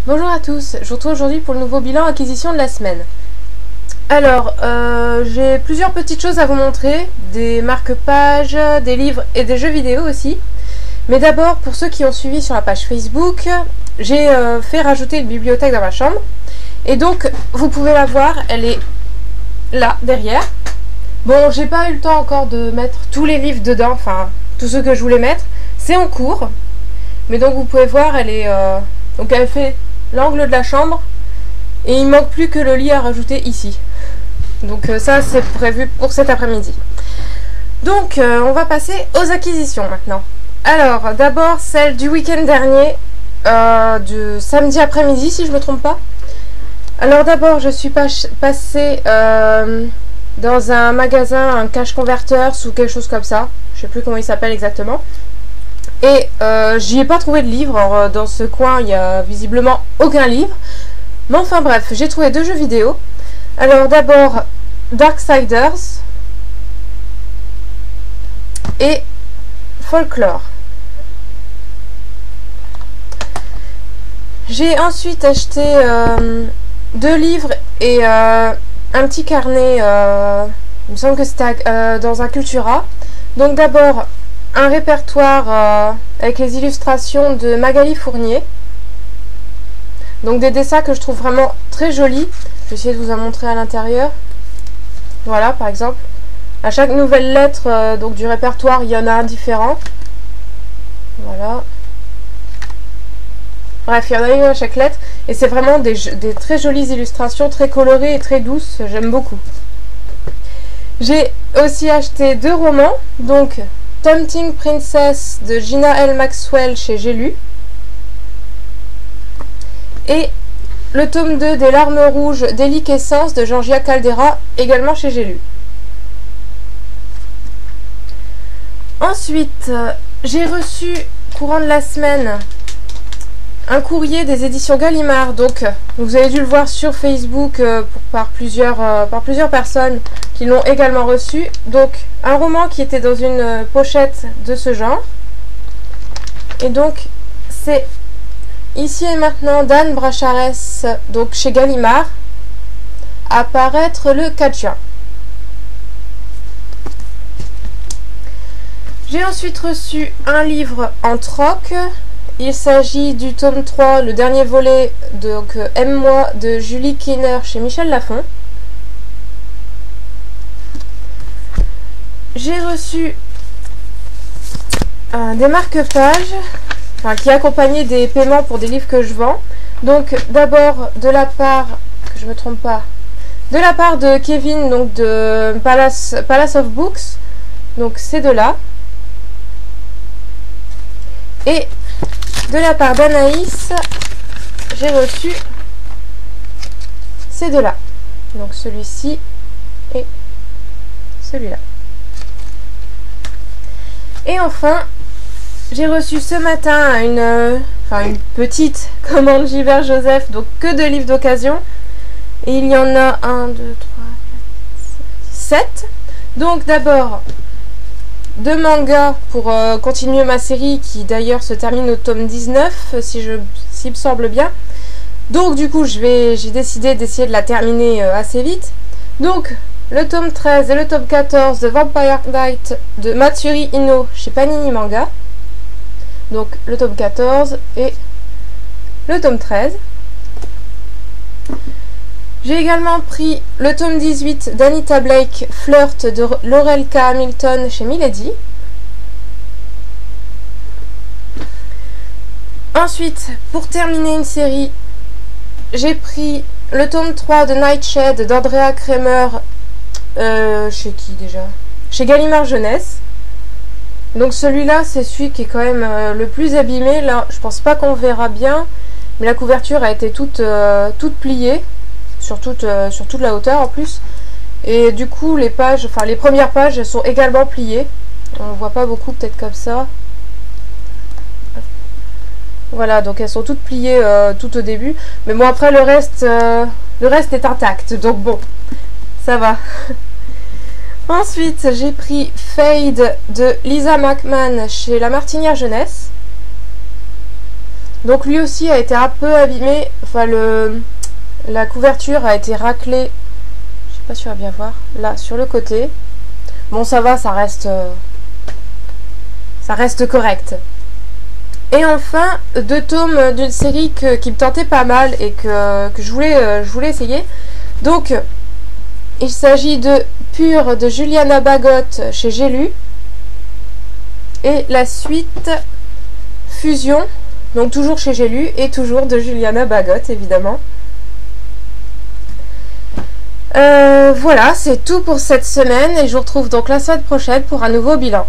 Bonjour à tous, je vous retrouve aujourd'hui pour le nouveau bilan acquisition de la semaine. Alors, j'ai plusieurs petites choses à vous montrer, des marque-pages, des livres et des jeux vidéo aussi. Mais d'abord, pour ceux qui ont suivi sur la page Facebook, j'ai fait rajouter une bibliothèque dans ma chambre. Et donc, vous pouvez la voir, elle est là, derrière. Bon, j'ai pas eu le temps encore de mettre tous les livres dedans, enfin, tous ceux que je voulais mettre. C'est en cours. Mais donc, vous pouvez voir, elle est... donc, elle fait l'angle de la chambre. Et il manque plus que le lit à rajouter ici. Donc, ça, c'est prévu pour cet après-midi. Donc, on va passer aux acquisitions maintenant. Alors, d'abord, celle du week-end dernier, du samedi après-midi, si je me trompe pas. Alors, d'abord, je suis passée dans un magasin, un cash converter ou quelque chose comme ça. Je sais plus comment il s'appelle exactement. Et j'y ai pas trouvé de livre. Alors, dans ce coin, il y a visiblement aucun livre. Mais enfin bref, j'ai trouvé deux jeux vidéo. Alors, d'abord, Darksiders et Folklore. J'ai ensuite acheté deux livres et un petit carnet, il me semble que c'était dans un Cultura. Donc d'abord un répertoire avec les illustrations de Magali Fournier. Donc des dessins que je trouve vraiment très jolis. Je vais essayer de vous en montrer à l'intérieur. Voilà, par exemple. À chaque nouvelle lettre donc du répertoire, il y en a un différent. Voilà. Bref, il y en a une à chaque lettre. Et c'est vraiment des très jolies illustrations, très colorées et très douces. J'aime beaucoup. J'ai aussi acheté deux romans. Donc, Tempting Princess de Gina L. Maxwell chez J'ai lu. Et le tome 2 des Larmes rouges d'Héliquescence de Georgia Caldera, également chez J'ai lu. Ensuite, j'ai reçu, courant de la semaine, un courrier des éditions Gallimard. Donc, vous avez dû le voir sur Facebook par plusieurs personnes qui l'ont également reçu. Donc, un roman qui était dans une pochette de ce genre. Et donc, c'est Ici et maintenant d'Anne Bracharès, donc chez Gallimard, à paraître le 4 juin. J'ai ensuite reçu un livre en troc. Il s'agit du tome 3, le dernier volet, donc Aime-moi de Julie Kiener chez Michel Lafon. J'ai reçu des marque-pages, qui accompagnaient des paiements pour des livres que je vends. Donc d'abord de la part, que je me trompe pas, de la part de Kevin, donc de Palace of Books, donc ces deux-là. Et de la part d'Anaïs, j'ai reçu ces deux-là. Donc celui-ci et celui-là. Et enfin, j'ai reçu ce matin une petite commande Gilbert Joseph, donc que de livres d'occasion. Et il y en a 1, 2, 3, 4, 7. Donc d'abord, deux mangas pour continuer ma série qui d'ailleurs se termine au tome 19, s'il me semble bien. Donc du coup, j'ai décidé d'essayer de la terminer assez vite. Donc, le tome 13 et le tome 14 de Vampire Knight de Matsuri Ino chez Panini Manga. Donc le tome 14 et le tome 13. J'ai également pris le tome 18 d'Anita Blake, Flirt de Laurel K. Hamilton chez Milady. Ensuite, pour terminer une série, j'ai pris le tome 3 de Nightshade d'Andrea Kramer, chez qui déjà? Chez Gallimard Jeunesse. Donc celui-là, c'est celui qui est quand même le plus abîmé. Là, je pense pas qu'on verra bien, mais la couverture a été toute pliée, sur toute la hauteur en plus. Et du coup, les premières pages, elles sont également pliées. On voit pas beaucoup, peut-être comme ça. Voilà, donc elles sont toutes pliées tout au début. Mais bon, après le reste est intact, donc bon, ça va. Ensuite, j'ai pris Fade de Lisa McMahon chez La Martinière Jeunesse. Donc lui aussi a été un peu abîmé. Enfin, la couverture a été raclée. Je sais pas si on va bien voir. Là, sur le côté. Bon, ça va, ça reste correct. Et enfin, 2 tomes d'une série qui me tentait pas mal et que je voulais essayer. Donc, il s'agit de Pur de Juliana Bagot chez J'ai lu. Et la suite, Fusion, donc toujours chez J'ai lu et toujours de Juliana Bagot, évidemment. Voilà, c'est tout pour cette semaine et je vous retrouve donc la semaine prochaine pour un nouveau bilan.